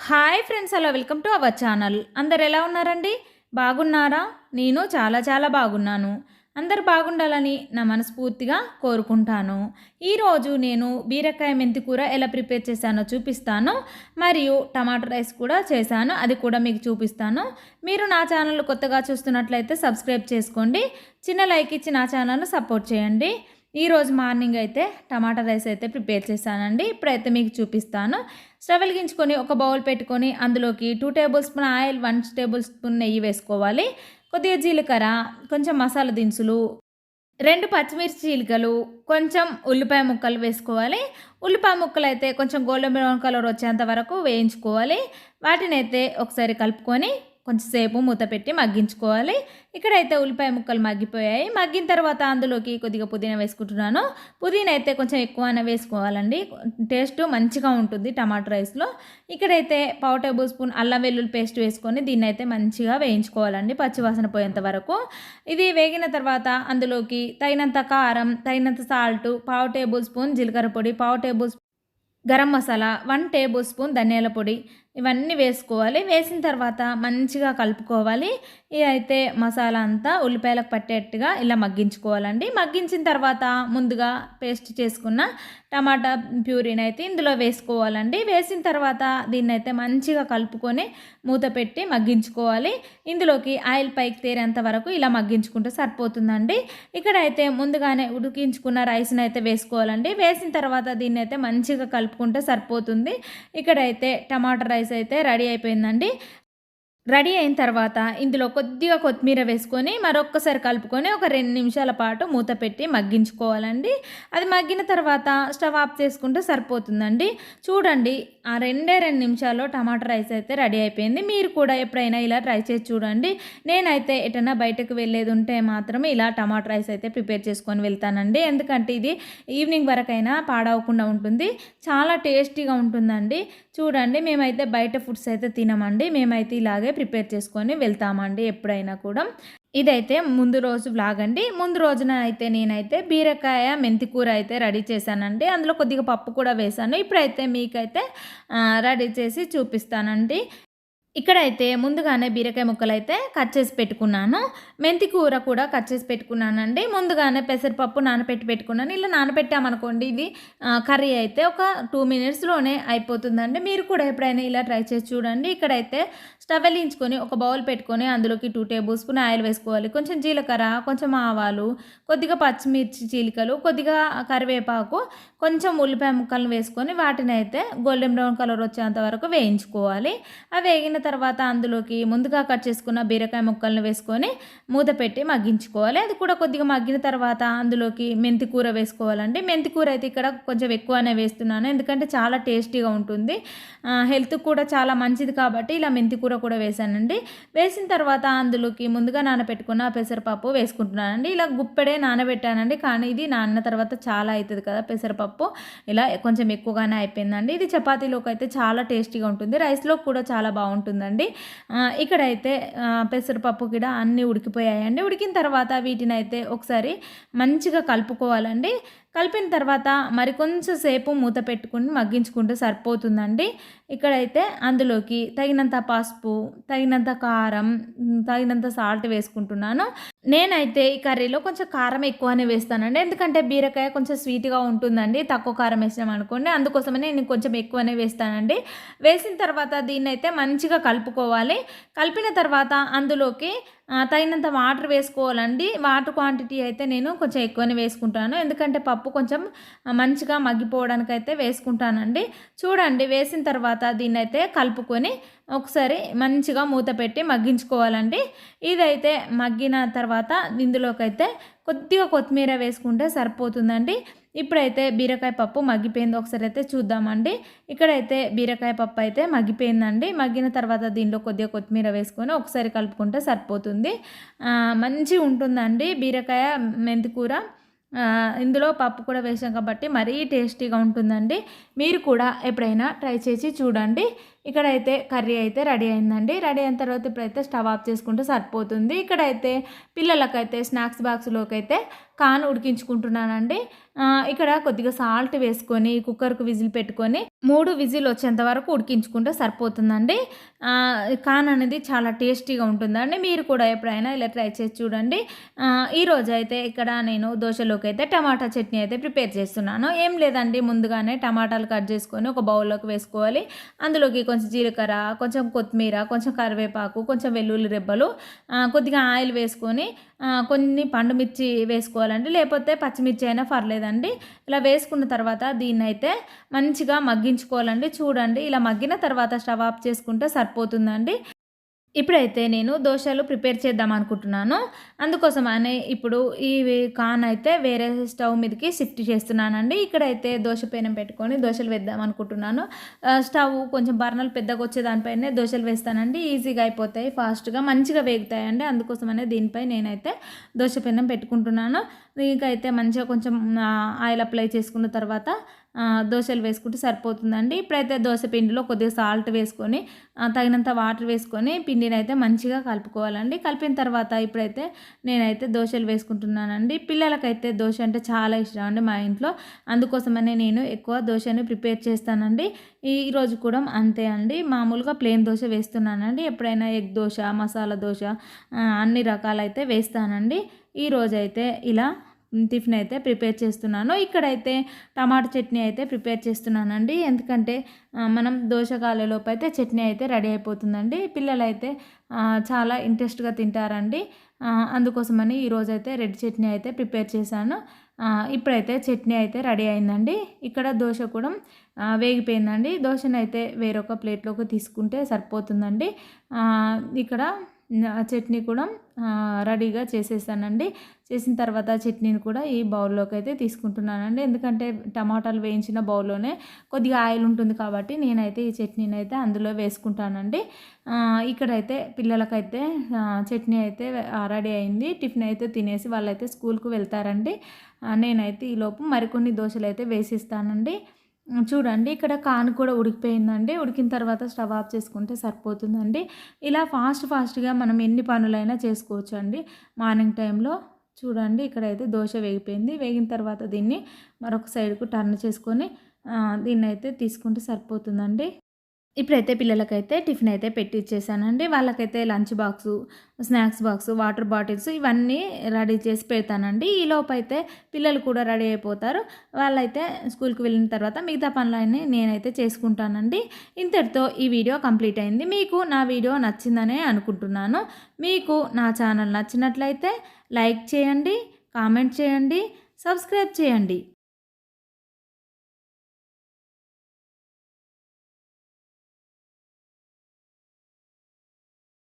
Hi friends, hello, welcome to our channel. అందరు ఎలా ఉన్నారండి? బాగున్నారా? నేను చాలా చాలా బాగున్నాను. అందరు బాగుండాలని నా మనస్ఫూర్తిగా కోరుకుంటాను. ఈరోజు నేను బీరకాయ మెంతి కూర ఎలా ప్రిపేర్ చేశానో చూపిస్తాను. మరియు టమాటో రైస్ కూడా చేశాను, అది కూడా మీకు చూపిస్తాను. మీరు నా ఛానల్ కొత్తగా చూస్తున్నట్లయితే సబ్స్క్రైబ్ చేసుకోండి. చిన్న లైక్ ఇచ్చి నా ఛానల్ను సపోర్ట్ చేయండి. ఈరోజు మార్నింగ్ అయితే టమాటా రైస్ అయితే ప్రిపేర్ చేశానండి. ఇప్పుడైతే మీకు చూపిస్తాను. స్టవ్ వెలిగించుకొని ఒక బౌల్ పెట్టుకొని అందులోకి 2 table spoon oil, 1 table spoon నెయ్యి వేసుకోవాలి. కొద్దిగా జీలకర్ర, కొంచెం మసాలా దినుసులు, 2 పచ్చిమిర్చి చీలికలు, కొంచెం ఉల్లిపాయ ముక్కలు వేసుకోవాలి. ఉల్లిపాయ ముక్కలు అయితే కొంచెం గోల్డెన్ బ్రౌన్ కలర్ వచ్చేంత వరకు వేయించుకోవాలి. వాటిని అయితే ఒకసారి కలుపుకొని కొంచెంసేపు మూత పెట్టి మగ్గించుకోవాలి. ఇక్కడైతే ఉల్లిపాయ ముక్కలు మగ్గిపోయాయి. మగ్గిన తర్వాత అందులోకి కొద్దిగా పుదీనా వేసుకుంటున్నాను. పుదీనా అయితే కొంచెం ఎక్కువనే వేసుకోవాలండి, టేస్ట్ మంచిగా ఉంటుంది టమాటో రైస్లో. ఇక్కడైతే 1/2 టేబుల్ స్పూన్ అల్లం వెల్లుల్లి పేస్ట్ వేసుకొని దీన్ని అయితే మంచిగా వేయించుకోవాలండి, పచ్చివాసన పోయేంత వరకు. ఇది వేగిన తర్వాత అందులోకి తగినంత కారం, తగినంత సాల్ట్, 1/2 టేబుల్ స్పూన్ జీలకర్ర పొడి, 1/2 table spoon garam masala, 1 table spoon ధనియాల పొడి, ఇవన్నీ వేసుకోవాలి. వేసిన తర్వాత మంచిగా కలుపుకోవాలి. ఇదైతే మసాలా అంతా ఉల్లిపాయలకు పట్టేట్టుగా ఇలా మగ్గించుకోవాలండి. మగ్గించిన తర్వాత ముందుగా పేస్ట్ చేసుకున్న టమాటా ప్యూరీని అయితే ఇందులో వేసుకోవాలండి. వేసిన తర్వాత దీన్ని అయితే మంచిగా కలుపుకొని మూత పెట్టి మగ్గించుకోవాలి. ఇందులోకి ఆయిల్ పైకి తేరేంత వరకు ఇలా మగ్గించుకుంటే సరిపోతుందండి. ఇక్కడైతే ముందుగానే ఉడికించుకున్న రైస్ని అయితే వేసుకోవాలండి. వేసిన తర్వాత దీన్ని అయితే మంచిగా కలుపుకుంటే సరిపోతుంది. ఇక్కడైతే టమాటా రైస్ అయితే రెడీ అయిపోయిందండి. రెడీ అయిన తర్వాత ఇందులో కొద్దిగా కొత్తిమీర వేసుకొని మరొక్కసారి కలుపుకొని ఒక 2 నిమిషాల పాటు మూత పెట్టి మగ్గించుకోవాలండి. అది మగ్గిన తర్వాత స్టవ్ ఆఫ్ చేసుకుంటే సరిపోతుందండి. చూడండి, ఆ 2 నిమిషాల్లో టమాటా రైస్ అయితే రెడీ అయిపోయింది. మీరు కూడా ఎప్పుడైనా ఇలా ట్రై చేసి చూడండి. నేనైతే ఎటైనా బయటకు వెళ్ళేది ఉంటే మాత్రమే ఇలా టమాటా రైస్ అయితే ప్రిపేర్ చేసుకొని వెళ్తానండి. ఎందుకంటే ఇది ఈవినింగ్ వరకైనా పాడవకుండా ఉంటుంది, చాలా టేస్టీగా ఉంటుందండి. చూడండి, మేమైతే బయట ఫుడ్స్ అయితే తినమండి, మేమైతే ఇలాగే ప్రిపేర్ చేసుకొని వెళ్తామండి ఎప్పుడైనా కూడా. ఇదైతే ముందు రోజు వ్లాగ్ అండి. ముందు రోజున అయితే నేనైతే బీరకాయ మెంతి కూర అయితే రెడీ చేశానండి. అందులో కొద్దిగా పప్పు కూడా వేశాను. ఇప్పుడైతే మీకైతే రెడీ చేసి చూపిస్తానండి. ఇక్కడైతే ముందుగానే బీరకాయ ముక్కలు అయితే కట్ చేసి పెట్టుకున్నాను. మెంతి కూర కూడా కట్ చేసి పెట్టుకున్నానండి. ముందుగానే పెసరపప్పు పెట్టుకున్నాను. ఇలా నానబెట్టామనుకోండి ఇది కర్రీ అయితే ఒక 2 మినిట్స్లోనే అయిపోతుందండి. మీరు కూడా ఎప్పుడైనా ఇలా ట్రై చేసి చూడండి. ఇక్కడైతే స్టవ్ వెలిగించుకొని ఒక బౌల్ పెట్టుకొని అందులోకి 2 టేబుల్ స్పూన్ ఆయిల్ వేసుకోవాలి. కొంచెం జీలకర్ర, కొంచెం ఆవాలు, కొద్దిగా పచ్చిమిర్చి చీలికలు, కొద్దిగా కరివేపాకు, కొంచెం ఉల్లిపాయ ముక్కలను వేసుకొని వాటిని అయితే గోల్డెన్ బ్రౌన్ కలర్ వచ్చేంత వరకు వేయించుకోవాలి. అవి వేగిన తర్వాత అందులోకి ముందుగా కట్ చేసుకున్న బీరకాయ ముక్కలను వేసుకొని మూత పెట్టి మగ్గించుకోవాలి. అది కూడా కొద్దిగా మగ్గిన తర్వాత అందులోకి మెంతి కూర వేసుకోవాలండి. మెంతి కూర అయితే ఇక్కడ కొంచెం ఎక్కువనే వేస్తున్నాను, ఎందుకంటే చాలా టేస్టీగా ఉంటుంది, హెల్త్కి కూడా చాలా మంచిది కాబట్టి ఇలా మెంతి కూర కూడా వేసానండి. వేసిన తర్వాత అందులోకి ముందుగా నానబెట్టుకున్న పెసరపప్పు వేసుకుంటున్నానండి. ఇలా గుప్పెడే నానబెట్టానండి, కానీ ఇది నానిన తర్వాత చాలా అవుతుంది కదా పెసరపప్పు, ఇలా కొంచెం ఎక్కువగానే అయిపోయిందండి. ఇది చపాతీలోకి అయితే చాలా టేస్టీగా ఉంటుంది, రైస్లో కూడా చాలా బాగుంటుందండి. ఇక్కడైతే పెసరపప్పు కూడా అన్నీ ఉడికిపోయాయండి. ఉడికిన తర్వాత వీటిని అయితే ఒకసారి మంచిగా కలుపుకోవాలండి. కలిపిన తర్వాత మరికొంచెం సేపు మూత పెట్టుకుని మగ్గించుకుంటే సరిపోతుందండి. ఇక్కడైతే అందులోకి తగినంత పసుపు, తగినంత కారం, తగినంత సాల్ట్ వేసుకుంటున్నాను. నేనైతే ఈ కర్రీలో కొంచెం కారం ఎక్కువనే వేస్తానండి, ఎందుకంటే బీరకాయ కొంచెం స్వీట్గా ఉంటుందండి, తక్కువ కారం వేసాం అనుకోండి, అందుకోసమనే నేను కొంచెం ఎక్కువనే వేస్తానండి. వేసిన తర్వాత దీన్ని అయితే మంచిగా కలుపుకోవాలి. కలిపిన తర్వాత అందులోకి తగినంత వాటర్ వేసుకోవాలండి. వాటర్ క్వాంటిటీ అయితే నేను కొంచెం ఎక్కువనే వేసుకుంటాను, ఎందుకంటే పప్పు కొంచెం మంచిగా మగ్గిపోవడానికి అయితే వేసుకుంటానండి. చూడండి, వేసిన తర్వాత దీన్ని అయితే కలుపుకొని ఒకసారి మంచిగా మూత పెట్టి మగ్గించుకోవాలండి. ఇదైతే మగ్గిన తర్వాత ఇందులోకి అయితే కొద్దిగా కొత్తిమీర వేసుకుంటే సరిపోతుందండి. ఇప్పుడైతే బీరకాయ పప్పు మగ్గిపోయింది, ఒకసారి అయితే చూద్దామండి. ఇక్కడైతే బీరకాయ పప్పు అయితే మగ్గిపోయిందండి. మగ్గిన తర్వాత దీనిలో కొద్దిగా కొత్తిమీర వేసుకొని ఒకసారి కలుపుకుంటే సరిపోతుంది, మంచిగా ఉంటుందండి బీరకాయ మెంతి కూర. ఇందులో పప్పు కూడా వేసాం కాబట్టి మరీ టేస్టీగా ఉంటుందండి. మీరు కూడా ఎప్పుడైనా ట్రై చేసి చూడండి. ఇక్కడైతే కర్రీ అయితే రెడీ అయిందండి. రెడీ అయిన తర్వాత ఇప్పుడైతే స్టవ్ ఆఫ్ చేసుకుంటే సరిపోతుంది. ఇక్కడైతే పిల్లలకైతే స్నాక్స్ బాక్స్‌లోకైతే కార్న్ ఉడికించుకుంటున్నానండి. ఇక్కడ కొద్దిగా సాల్ట్ వేసుకొని కుక్కర్‌కు విజిల్ పెట్టుకొని 3 విజిల్ వచ్చేంత వరకు ఉడికించుకుంటే సరిపోతుందండి. కార్న్ అనేది చాలా టేస్టీగా ఉంటుందండి. మీరు కూడా ఎప్పుడైనా ఇలా ట్రై చేసి చూడండి. ఈరోజైతే ఇక్కడ నేను దోసలోకైతే టమాటా చట్నీ అయితే ప్రిపేర్ చేస్తున్నాను. ఏం లేదండి, ముందుగానే టమాటాలు కట్ చేసుకొని ఒక బౌల్‌లోకి వేసుకోవాలి. అందులోకి కొంచెం జీలకర్ర, కొంచెం కొత్తిమీర, కొంచెం కరివేపాకు, కొంచెం వెల్లుల్లి రెబ్బలు, కొద్దిగా ఆయిల్ వేసుకొని కొన్ని పండు మిర్చి వేసుకోవాలండి. లేకపోతే పచ్చిమిర్చి అయినా పర్లేదండి. ఇలా వేసుకున్న తర్వాత దీన్నైతే మంచిగా మగ్గించుకోవాలండి. చూడండి, ఇలా మగ్గిన తర్వాత స్టవ్ ఆఫ్ చేసుకుంటే సరిపోతుందండి. ఇప్పుడైతే నేను దోసలు ప్రిపేర్ చేద్దాం అనుకుంటున్నాను. అందుకోసమని ఇప్పుడు ఈ కార్న్ అయితే వేరే స్టవ్ మీదకి షిఫ్ట్ చేస్తున్నానండి. ఇక్కడైతే దోస పెనం పెట్టుకొని దోసలు వేద్దాం అనుకుంటున్నాను. స్టవ్ కొంచెం బర్నర్లు పెద్దగా వచ్చే దానిపైనే దోసలు వేస్తానండి. ఈజీగా అయిపోతాయి, ఫాస్ట్గా మంచిగా వేగుతాయండి. అందుకోసమనే దీనిపై నేనైతే దోస పెనం పెట్టుకుంటున్నాను. దీనికైతే మంచిగా కొంచెం ఆయిల్ అప్లై చేసుకున్న తర్వాత దోసలు వేసుకుంటే సరిపోతుందండి. ఇప్పుడైతే దోస పిండిలో కొద్దిగా సాల్ట్ వేసుకొని తగినంత వాటర్ వేసుకొని పిండిని అయితే మంచిగా కలుపుకోవాలండి. కలిపిన తర్వాత ఇప్పుడైతే నేనైతే దోసలు వేసుకుంటున్నానండి. పిల్లలకైతే దోశ అంటే చాలా ఇష్టం అండి మా ఇంట్లో. అందుకోసమనే నేను ఎక్కువ దోశని ప్రిపేర్ చేస్తానండి. ఈరోజు కూడా అంతే అండి. మామూలుగా ప్లెయిన్ దోశ వేస్తున్నానండి. ఎప్పుడైనా ఎగ్ దోశ, మసాలా దోశ అన్ని రకాలైతే వేస్తానండి. ఈరోజైతే ఇలా టిఫిన్ అయితే ప్రిపేర్ చేస్తున్నాను. ఇక్కడైతే టమాటా చట్నీ అయితే ప్రిపేర్ చేస్తున్నానండి. ఎందుకంటే మనం దోశ కాలేలోపు అయితే చట్నీ అయితే రెడీ అయిపోతుందండి. పిల్లలైతే చాలా ఇంట్రెస్ట్గా తింటారండి. అందుకోసమని ఈరోజైతే రెడ్ చట్నీ అయితే ప్రిపేర్ చేశాను. ఇప్పుడైతే చట్నీ అయితే రెడీ అయిందండి. ఇక్కడ దోశ కూడా వేగిపోయిందండి. దోశనైతే వేరొక ప్లేట్లోకి తీసుకుంటే సరిపోతుందండి. ఇక్కడ చట్నీ కూడా రెడీగా చేసేసానండి. చేసిన తర్వాత చట్నీని కూడా ఈ బౌల్లోకి అయితే తీసుకుంటున్నానండి. ఎందుకంటే టమాటాలు వేయించిన బౌల్లోనే కొద్దిగా ఆయిల్ ఉంటుంది కాబట్టి నేనైతే ఈ చట్నీని అయితే అందులో వేసుకుంటానండి. ఇక్కడైతే పిల్లలకైతే చట్నీ అయితే రెడీ అయింది. టిఫిన్ అయితే తినేసి వాళ్ళైతే స్కూల్కి వెళ్తారండి. నేనైతే ఈలోపు మరికొన్ని దోశలు అయితే వేసిస్తానండి. చూడండి, ఇక్కడ కార్న్ కూడా ఉడికిపోయిందండి. ఉడికిన తర్వాత స్టవ్ ఆఫ్ చేసుకుంటే సరిపోతుందండి. ఇలా ఫాస్ట్గా మనం ఎన్ని పనులైనా చేసుకోవచ్చు అండి మార్నింగ్ టైంలో. చూడండి, ఇక్కడైతే దోశ వేగిపోయింది. వేగిన తర్వాత దీన్ని మరొక సైడ్కు టర్న్ చేసుకొని దీన్నైతే తీసుకుంటే సరిపోతుందండి. ఇప్పుడైతే పిల్లలకైతే టిఫిన్ అయితే పెట్టి ఇచ్చేసానండి. వాళ్ళకైతే lunch box, snacks box, water bottles ఇవన్నీ రెడీ చేసి పెడతానండి. ఈలోపు అయితే పిల్లలు కూడా రెడీ అయిపోతారు. వాళ్ళైతే స్కూల్కి వెళ్ళిన తర్వాత మిగతా పనులన్నీ నేనైతే చేసుకుంటానండి. ఇంతటితో ఈ వీడియో కంప్లీట్ అయింది. మీకు నా వీడియో నచ్చిందనే అనుకుంటున్నాను. మీకు నా ఛానల్ నచ్చినట్లయితే లైక్ చేయండి, కామెంట్ చేయండి, సబ్స్క్రైబ్ చేయండి.